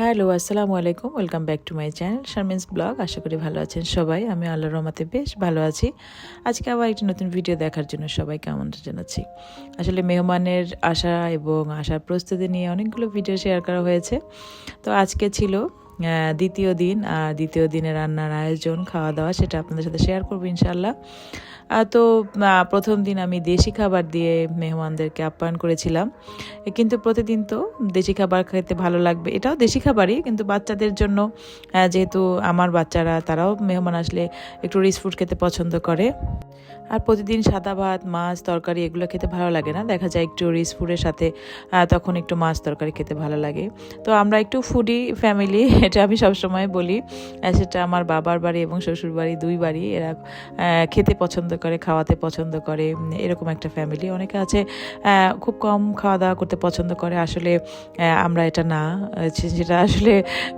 Hello, আসসালামু আলাইকুম। Welcome back to my channel Sharmin's blog. আশা করি ভালো আছেন সবাই। আমি আল্লাহর রহমতে বেশ ভালো আছি। আজকে আবার একটি নতুন ভিডিও দেখার জন্য সবাইকে আমন্ত্রণ জানাচ্ছি। আসলে মেহমানের আসা এবং আসার প্রস্তুতি নিয়ে অনেকগুলো ভিডিও শেয়ার করা হয়েছে। তো আজকে ছিল দ্বিতীয় দিন, আর দ্বিতীয় দিনে রান্নার আয়োজন, খাওয়া দাওয়া, সেটা আপনাদের সাথে শেয়ার করবো ইনশাআল্লাহ। তো প্রথম দিন আমি দেশি খাবার দিয়ে মেহমানদেরকে আপ্যায়ন করেছিলাম। কিন্তু প্রতিদিন তো দেশি খাবার খেতে ভালো লাগবে, এটাও দেশি খাবারই, কিন্তু বাচ্চাদের জন্য যেহেতু আমার বাচ্চারা তারাও মেহমান আসলে একটু রিচ ফুড খেতে পছন্দ করে। আর প্রতিদিন সাদা ভাত, মাছ, তরকারি এগুলো খেতে ভালো লাগে না, দেখা যায় একটু রিচ ফুডের সাথে তখন একটু মাছ তরকারি খেতে ভালো লাগে। তো আমরা একটু ফুডি ফ্যামিলি, এটা আমি সবসময় বলি। সেটা আমার বাবার বাড়ি এবং শ্বশুর বাড়ি, দুই বাড়ি এরা খেতে পছন্দ করে, খাওয়াতে পছন্দ করে, এরকম একটা ফ্যামিলি। অনেকে আছে খুব কম খাওয়া দাওয়া করতে পছন্দ করে, আসলে আমরা এটা না, সেটা আসলে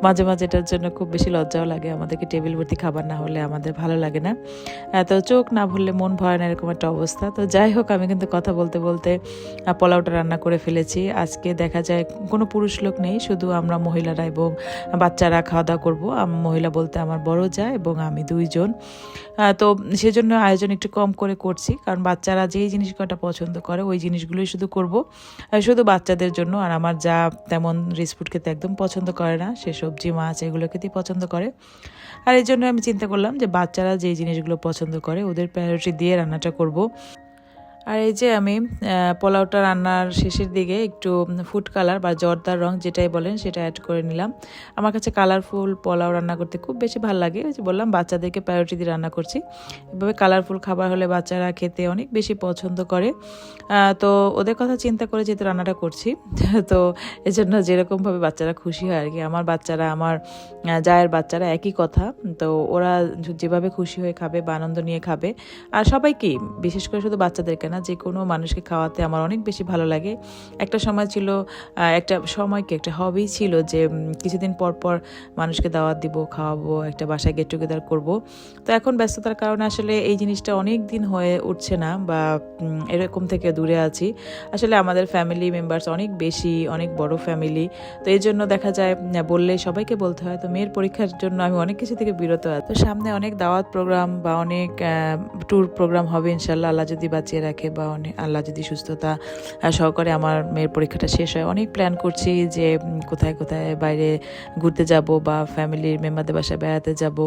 মাঝে মাঝে এটার জন্য খুব বেশি লজ্জাও লাগে। আমাদেরকে টেবিল ভর্তি খাবার না হলে আমাদের ভালো লাগে না, তো চোখ না ভরলে মন ভয় না, এরকম একটা অবস্থা। তো যাই হোক, আমি কিন্তু কথা বলতে বলতে পোলাওটা রান্না করে ফেলেছি। আজকে দেখা যায় কোনো পুরুষ লোক নেই, শুধু আমরা মহিলারা এবং বাচ্চারা খাওয়া দাওয়া করবো। মহিলা বলতে আমার বড় যা এবং আমি দুইজন। তো সেজন্য আয়োজন একটু কম করে করছি, কারণ বাচ্চারা যেই জিনিস কটা পছন্দ করে ওই জিনিসগুলোই শুধু করব, শুধু বাচ্চাদের জন্য। আর আমার যা তেমন রিচ ফুড খেতে একদম পছন্দ করে না, সে সবজি মাছ এগুলো খেতেই পছন্দ করে। আর এই জন্য আমি চিন্তা করলাম যে বাচ্চারা যেই জিনিসগুলো পছন্দ করে ওদের প্রায়োরিটি দিয়ে রান্নাটা করব। আর এই যে আমি পোলাওটা রান্নার শেষের দিকে একটু ফুড কালার বা জর্দার রং যেটাই বলেন সেটা অ্যাড করে নিলাম। আমার কাছে কালারফুল পোলাও রান্না করতে খুব বেশি ভালো লাগে। ওই যে বললাম, বাচ্চাদেরকে প্রায়োরিটি দিয়ে রান্না করছি। এভাবে কালারফুল খাবার হলে বাচ্চারা খেতে অনেক বেশি পছন্দ করে। তো ওদের কথা চিন্তা করে যেহেতু রান্নাটা করছি, তো এজন্য যেরকমভাবে বাচ্চারা খুশি হয় আর কি। আমার বাচ্চারা, আমার জায়ের বাচ্চারা একই কথা। তো ওরা যেভাবে খুশি হয়ে খাবে বা আনন্দ নিয়ে খাবে, আর সবাইকেই, বিশেষ করে শুধু বাচ্চাদেরকে না, যে কোনো মানুষকে খাওয়াতে আমার অনেক বেশি ভালো লাগে। একটা সময় ছিল, একটা হবি ছিল যে কিছুদিন পর পর মানুষকে দাওয়াত দিব, খাওয়াবো, একটা বাসায় গেট টুগেদার করব। তো এখন ব্যস্ততার কারণে আসলে এই জিনিসটা অনেক দিন হয়ে উঠছে না, বা এরকম থেকে দূরে আছি। আসলে আমাদের ফ্যামিলি মেম্বার্স অনেক বেশি, অনেক বড় ফ্যামিলি। তো এই জন্য দেখা যায় বললে সবাইকে বলতে হয়। তো মেয়ের পরীক্ষার জন্য আমি অনেক কিছু থেকে বিরত আছি। তো সামনে অনেক দাওয়াত প্রোগ্রাম বা অনেক ট্যুর প্রোগ্রাম হবে ইনশাল্লাহ, আল্লাহ যদি বাঁচিয়ে রাখে, বা আল্লাহ যদি সুস্থতা সহকারে আমার মেয়ের পরীক্ষাটা শেষ হয়। অনেক প্ল্যান করছি যে কোথায় কোথায় বাইরে ঘুরতে যাব, বা ফ্যামিলির মেম্বারদের বাসায় বেড়াতে যাব,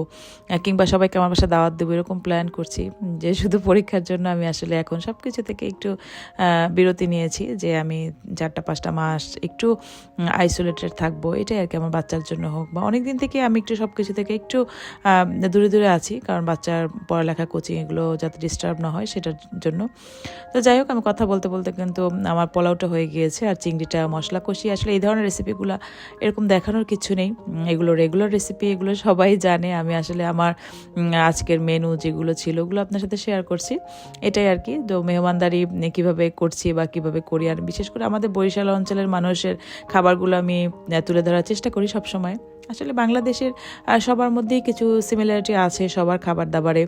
কিংবা সবাইকে আমার বাসায় দাওয়াত দেবো, এরকম প্ল্যান করছি। যে শুধু পরীক্ষার জন্য আমি আসলে এখন সব কিছু থেকে একটু বিরতি নিয়েছি, যে আমি 4-5 মাস একটু আইসোলেটেড থাকবো, এটাই আর কি। আমার বাচ্চার জন্য হোক, বা অনেক দিন থেকে আমি একটু সব কিছু থেকে একটু দূরে দূরে আছি, কারণ বাচ্চার পড়ালেখা, কোচিং এগুলো যাতে ডিস্টার্ব না হয় সেটার জন্য। তো যাই হোক, আমি কথা বলতে বলতে কিন্তু আমার পোলাওটা হয়ে গিয়েছে, আর চিংড়িটা মশলা কষিয়ে। আসলে এই ধরনের রেসিপিগুলো এরকম দেখানোর কিছু নেই, এগুলো রেগুলার রেসিপি, এগুলো সবাই জানে। আমি আসলে আমার আজকের মেনু যেগুলো ছিল ওগুলো আপনার সাথে শেয়ার করছি, এটাই আর কি। তো মেহমানদারি কীভাবে করছি বা কীভাবে করি, আর বিশেষ করে আমাদের বরিশাল অঞ্চলের মানুষের খাবারগুলো আমি তুলে ধরার চেষ্টা করি সবসময়। আসলে বাংলাদেশের সবার মধ্যেই কিছু সিমিলারিটি আছে সবার খাবার দাবারে,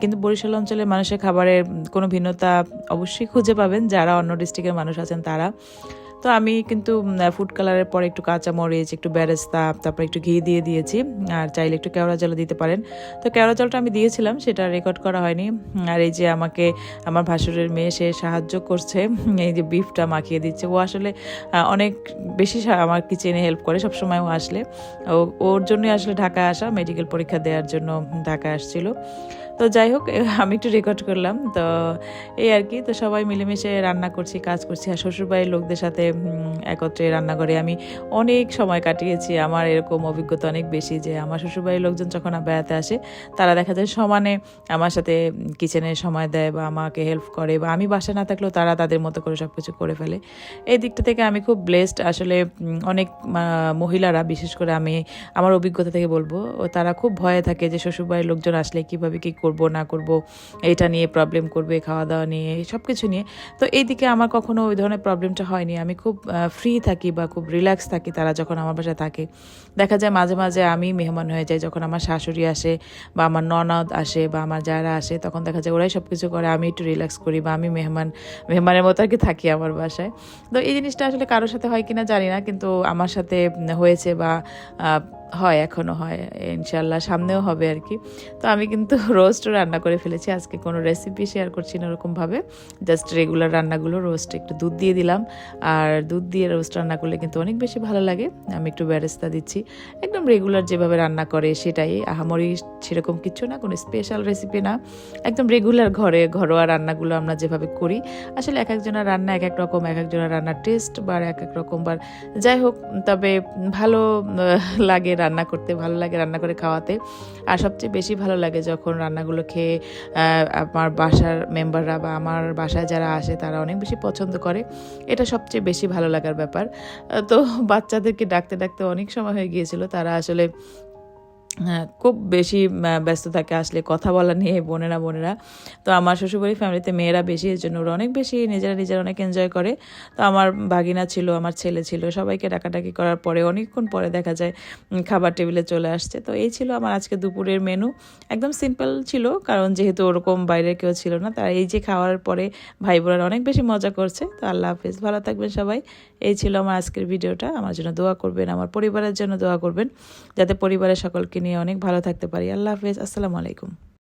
কিন্তু বরিশাল অঞ্চলের মানুষের খাবারের কোনো ভিন্নতা অবশ্যই খুঁজে পাবেন যারা অন্য ডিস্ট্রিক্টের মানুষ আছেন তারা। তো আমি কিন্তু ফুড কালারের পরে একটু কাঁচামরিচ, একটু বেরেস্তা, তারপর একটু ঘি দিয়ে দিয়েছি, আর চাইলে একটু কেওড়া জলও দিতে পারেন। তো কেওড়া জলটা আমি দিয়েছিলাম, সেটা রেকর্ড করা হয়নি। আর এই যে আমাকে আমার ভাসুরের মেয়ে, সে সাহায্য করছে, এই যে বিফটা মাখিয়ে দিচ্ছে। ও আসলে অনেক বেশি আমার কিচেনে হেল্প করে সবসময়। ও আসলে ওর জন্যই আসলে ঢাকায় আসা, মেডিকেল পরীক্ষা দেওয়ার জন্য ঢাকায় আসছিল। তো যাই হোক, আমি একটু রেকর্ড করলাম। তো এই আর কি। তো সবাই মিলেমিশে রান্না করছি, কাজ করছি। আর শ্বশুরবাড়ির লোকদের সাথে একত্রে রান্নাঘরে আমি অনেক সময় কাটিয়েছি। আমার এরকম অভিজ্ঞতা অনেক বেশি যে আমার শ্বশুরবাড়ির লোকজন যখন বেড়াতে আসে, তারা দেখা যায় সমানে আমার সাথে কিচেনে সময় দেয় বা আমাকে হেল্প করে, বা আমি বাসায় না থাকলেও তারা তাদের মতো করে সব কিছু করে ফেলে। এই দিকটা থেকে আমি খুব ব্লেসড। আসলে অনেক মহিলারা, বিশেষ করে আমি আমার অভিজ্ঞতা থেকে বলবো, তারা খুব ভয়ে থাকে যে শ্বশুরবাড়ির লোকজন আসলে কীভাবে কী করব না করব, এটা নিয়ে প্রবলেম করবে, খাওয়া দাওয়া নিয়ে, সব কিছু নিয়ে। তো এইদিকে আমার কখনো ওই ধরনের প্রবলেমটা হয়নি। আমি খুব ফ্রি থাকি বা খুব রিল্যাক্স থাকি তারা যখন আমার বাসায় থাকে। দেখা যায় মাঝে মাঝে আমি মেহমান হয়ে যাই, যখন আমার শাশুড়ি আসে বা আমার ননদ আসে বা আমার যারা আসে, তখন দেখা যায় ওরাই সব কিছু করে, আমি একটু রিল্যাক্স করি বা আমি মেহমানের মতো আর কি থাকি আমার বাসায়। তো এই জিনিসটা আসলে কারোর সাথে হয় কিনা জানি না, কিন্তু আমার সাথে হয়েছে বা হয়, এখনও হয়, ইনশাল্লাহ সামনেও হবে আর কি। তো আমি কিন্তু রোস্টও রান্না করে ফেলেছি। আজকে কোনো রেসিপি শেয়ার করছি না ওরকমভাবে, জাস্ট রেগুলার রান্নাগুলো। রোস্ট একটু দুধ দিয়ে দিলাম, আর দুধ দিয়ে রোস্ট রান্না করলে কিন্তু অনেক বেশি ভালো লাগে। আমি একটু বেরেস্তা দিচ্ছি, একদম রেগুলার যেভাবে রান্না করে সেটাই, আহামরি সেরকম কিছু না, কোনো স্পেশাল রেসিপি না, একদম রেগুলার ঘরোয়া রান্নাগুলো আমরা যেভাবে করি। আসলে এক একজনের রান্না এক এক রকম, এক একজনের রান্নার টেস্ট বা এক এক রকম, বা যাই হোক, তবে ভালো লাগে রান্না করতে, ভালো লাগে রান্না করে খাওয়াতে। আর সবচেয়ে বেশি ভালো লাগে যখন রান্নাগুলো খেয়ে আমার বাসার মেম্বাররা বা আমার বাসায় যারা আসে তারা অনেক বেশি পছন্দ করে। এটা সবচেয়ে বেশি ভালো লাগার ব্যাপার। তো বাচ্চাদেরকে ডাকতে ডাকতে অনেক সময় হয়ে গিয়েছিল, তারা আসলে খুব বেশি ব্যস্ত থাকে আসলে কথা বলা নিয়ে, বোনেরা। তো আমার শ্বশুরবাড়ির ফ্যামিলিতে মেয়েরা বেশি, এর জন্য ওরা অনেক বেশি নিজেরা অনেক এনজয় করে। তো আমার ভাগিনা ছিল, আমার ছেলে ছিল, সবাইকে ডাকাডাকি করার পরে অনেকক্ষণ পরে দেখা যায় খাবার টেবিলে চলে আসছে। তো এই ছিল আমার আজকে দুপুরের মেনু। একদম সিম্পল ছিল, কারণ যেহেতু ওরকম বাইরের কেউ ছিল না। তারা এই যে খাওয়ার পরে ভাই বোনেরা অনেক বেশি মজা করছে। তো আল্লাহ হাফেজ, ভালো থাকবেন সবাই। এই ছিল আমার আজকের ভিডিওটা। আমার জন্য দোয়া করবেন, আমার পরিবারের জন্য দোয়া করবেন, যাতে পরিবারের সকলকে নিয়ে অনেক ভালো থাকতে পারি। আল্লাহ হাফেজ, আসসালামু আলাইকুম।